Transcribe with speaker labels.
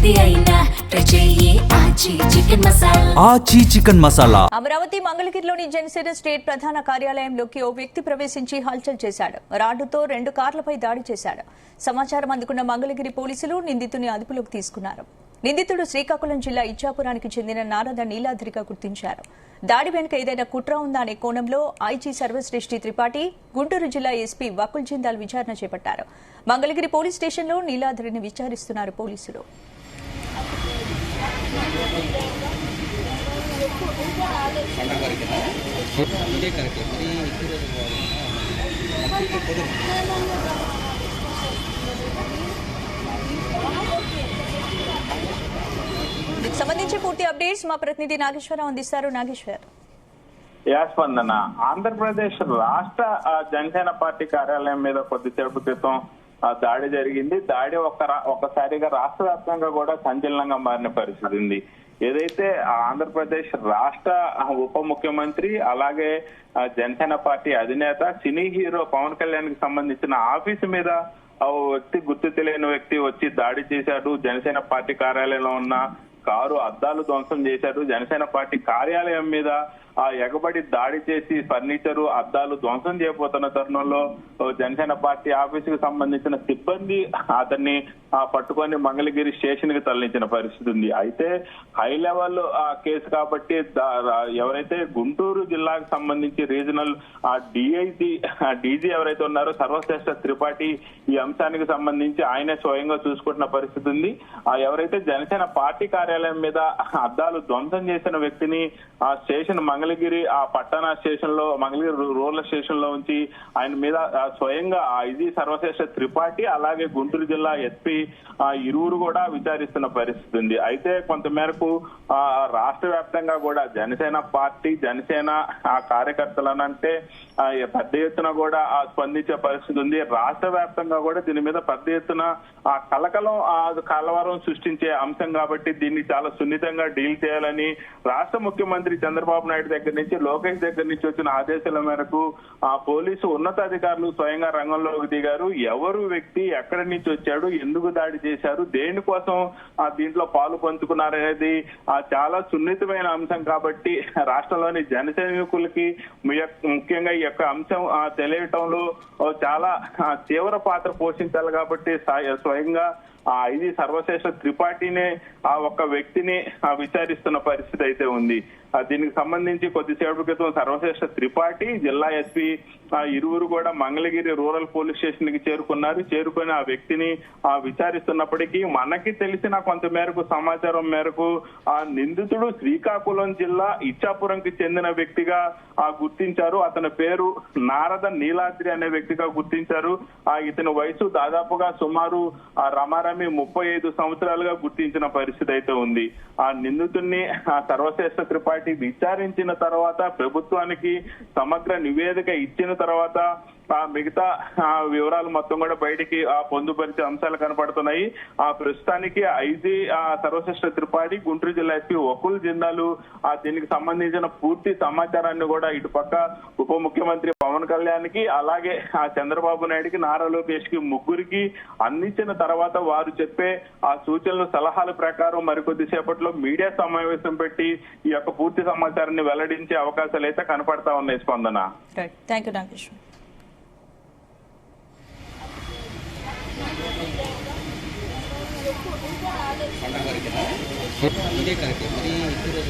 Speaker 1: ఏది అయినా ట్రై చెయ్యి ఆచి చికెన్ మసాలా.
Speaker 2: అమరావతి మంగళగిరిలోని జనసేన స్టేట్ ప్రధాన కార్యాలయంలోకి ఓ వ్యక్తి ప్రవేశించి హల్చల్ చేశాడు. రాడ్డుతో 2 కార్లపై దాడి చేశాడు. సమాచారం అందుకున్న మంగళగిరి పోలీసులు నిందితుని అదుపులోకి తీసుకున్నారు. నిందితుడు శ్రీకాకుళం జిల్లా ఇచ్చాపురానికి చెందిన నారద నీలాద్రిగా గుర్తించారు. దాడి వెనుక ఏదైనా కుట్ర ఉందా అనే కోణంలో ఐజీ సర్వశ్రేష్ఠి త్రిపాఠి, గుంటూరు జిల్లా ఎస్పీ వకుల్ జిందాల్ విచారణ చేపట్టారు. మంగళగిరి పోలీస్ స్టేషన్లో నీలాద్రిని విచారిస్తున్నారు పోలీసులు. సంబంధించి పూర్తి అప్డేట్స్ మా ప్రతినిధి నాగేశ్వరరావు అందిస్తారు. నాగేశ్వర్.
Speaker 3: స్పందన. ఆంధ్రప్రదేశ్ రాష్ట్ర జనసేన పార్టీ కార్యాలయం మీద కొద్దిసేపు క్రితం దాడి జరిగింది. దాడి ఒక్కసారిగా రాష్ట్ర వ్యాప్తంగా కూడా సంచలనంగా మారిన పరిస్థితి ఉంది. ఏదైతే ఆంధ్రప్రదేశ్ రాష్ట్ర ఉప ముఖ్యమంత్రి అలాగే జనసేన పార్టీ అధినేత సినీ హీరో పవన్ కళ్యాణ్ కి సంబంధించిన ఆఫీసు మీద వ్యక్తి, గుర్తు తెలియని వ్యక్తి వచ్చి దాడి చేశాడు. జనసేన పార్టీ కార్యాలయంలో ఉన్న కారు అద్దాలు ధ్వంసం చేశాడు. జనసేన పార్టీ కార్యాలయం మీద ఎగబడి దాడి చేసి ఫర్నిచరు, అద్దాలు ధ్వంసం చేయబోతున్న తరుణంలో జనసేన పార్టీ ఆఫీసుకు సంబంధించిన సిబ్బంది అతన్ని పట్టుకొని మంగళగిరి స్టేషన్ కి తరలించిన పరిస్థితి ఉంది. అయితే హై లెవెల్ కేసు కాబట్టి ఎవరైతే గుంటూరు జిల్లాకు సంబంధించి రీజనల్ డీజీ ఎవరైతే ఉన్నారో సర్వశ్రేష్ఠ త్రిపాఠి ఈ అంశానికి సంబంధించి ఆయనే స్వయంగా చూసుకుంటున్న పరిస్థితి ఉంది. ఎవరైతే జనసేన పార్టీ కార్యాలయం మీద అద్దాలు ధ్వంసం చేసిన వ్యక్తిని ఆ స్టేషన్ మంగళగిరి పట్టణ స్టేషన్ లో, మంగళగిరి రూరల్ స్టేషన్ లో ఉంచి ఆయన మీద స్వయంగా ఐజీ సర్వశ్రేష్ఠ త్రిపాఠి అలాగే గుంటూరు జిల్లా ఎస్పీ ఇరువురు కూడా విచారిస్తున్న పరిస్థితి ఉంది. అయితే కొంతమేరకు రాష్ట్ర వ్యాప్తంగా కూడా జనసేన పార్టీ, జనసేన కార్యకర్తలనంటే పెద్ద ఎత్తున కూడా స్పందించే పరిస్థితి ఉంది. రాష్ట్ర వ్యాప్తంగా కూడా దీని మీద పెద్ద ఎత్తున కలవరం సృష్టించే అంశం కాబట్టి దీన్ని చాలా సున్నితంగా డీల్ చేయాలని రాష్ట్ర ముఖ్యమంత్రి చంద్రబాబు నాయుడు దగ్గర నుంచి, లోకేష్ దగ్గర నుంచి వచ్చిన ఆదేశాల మేరకు పోలీసు ఉన్నతాధికారులు స్వయంగా రంగంలోకి దిగారు. ఎవరు వ్యక్తి, ఎక్కడి నుంచి వచ్చాడు, ఎందుకు దాడి చేశారు, దేనికోసం దీంట్లో పాలు పంచుకున్నారనేది చాలా సున్నితమైన అంశం కాబట్టి రాష్ట్రంలోని జనసైనికులకి ముఖ్యంగా ఈ యొక్క అంశం తెలియటంలో చాలా తీవ్ర పాత్ర పోషించాలి కాబట్టి స్వయంగా ఐజీ సర్వశ్రేష్ఠ త్రిపాఠినే ఒక వ్యక్తిని విచారిస్తున్న పరిస్థితి అయితే ఉంది. దీనికి సంబంధించి కొద్దిసేపు క్రితం సర్వశ్రేష్ఠ త్రిపాఠి, జిల్లా ఎస్పీ ఇరువురు కూడా మంగళగిరి రూరల్ పోలీస్ స్టేషన్ కి చేరుకున్నారు. చేరుకుని ఆ వ్యక్తిని విచారిస్తున్నప్పటికీ మనకి తెలిసిన కొంత మేరకు సమాచారం మేరకు నిందితుడు శ్రీకాకుళం జిల్లా ఇచ్చాపురంకి చెందిన వ్యక్తిగా గుర్తించారు. అతని పేరు నారద నీలాద్రి అనే వ్యక్తిగా గుర్తించారు. ఇతని వయసు దాదాపుగా సుమారు రమారమి 35 సంవత్సరాలుగా గుర్తించిన పరిస్థితి అయితే ఉంది. ఆ నిందితుడిని సర్వశ్రేష్ఠ త్రిపాఠి విచారించిన తర్వాత ప్రభుత్వానికి సమగ్ర నివేదిక ఇచ్చిన తర్వాత మిగతా వివరాలు మొత్తం కూడా బయటికి పొందుపరిచే అంశాలు కనపడుతున్నాయి. ప్రస్తుతానికి ఐజీ సర్వశ్రేష్ఠ త్రిపాఠి, గుంటూరు జిల్లా ఎస్పీ వకుల్ జిందాలు దీనికి సంబంధించిన పూర్తి సమాచారాన్ని కూడా ఇటుపక్క ఉప ముఖ్యమంత్రి పవన్ కళ్యాణ్ కి అలాగే చంద్రబాబు నాయుడుకి, నారా లోకేష్ కి ముగ్గురికి అందించిన తర్వాత వారు చెప్పే ఆ సూచనలు, సలహాల ప్రకారం మరికొద్ది సేపట్లో మీడియా సమావేశం పెట్టి ఈ యొక్క పూర్తి సమాచారాన్ని వెల్లడించే అవకాశాలు అయితే కనపడతా ఉన్నాయి. స్పందన.
Speaker 4: ఇదే కరెక్ట్. మరి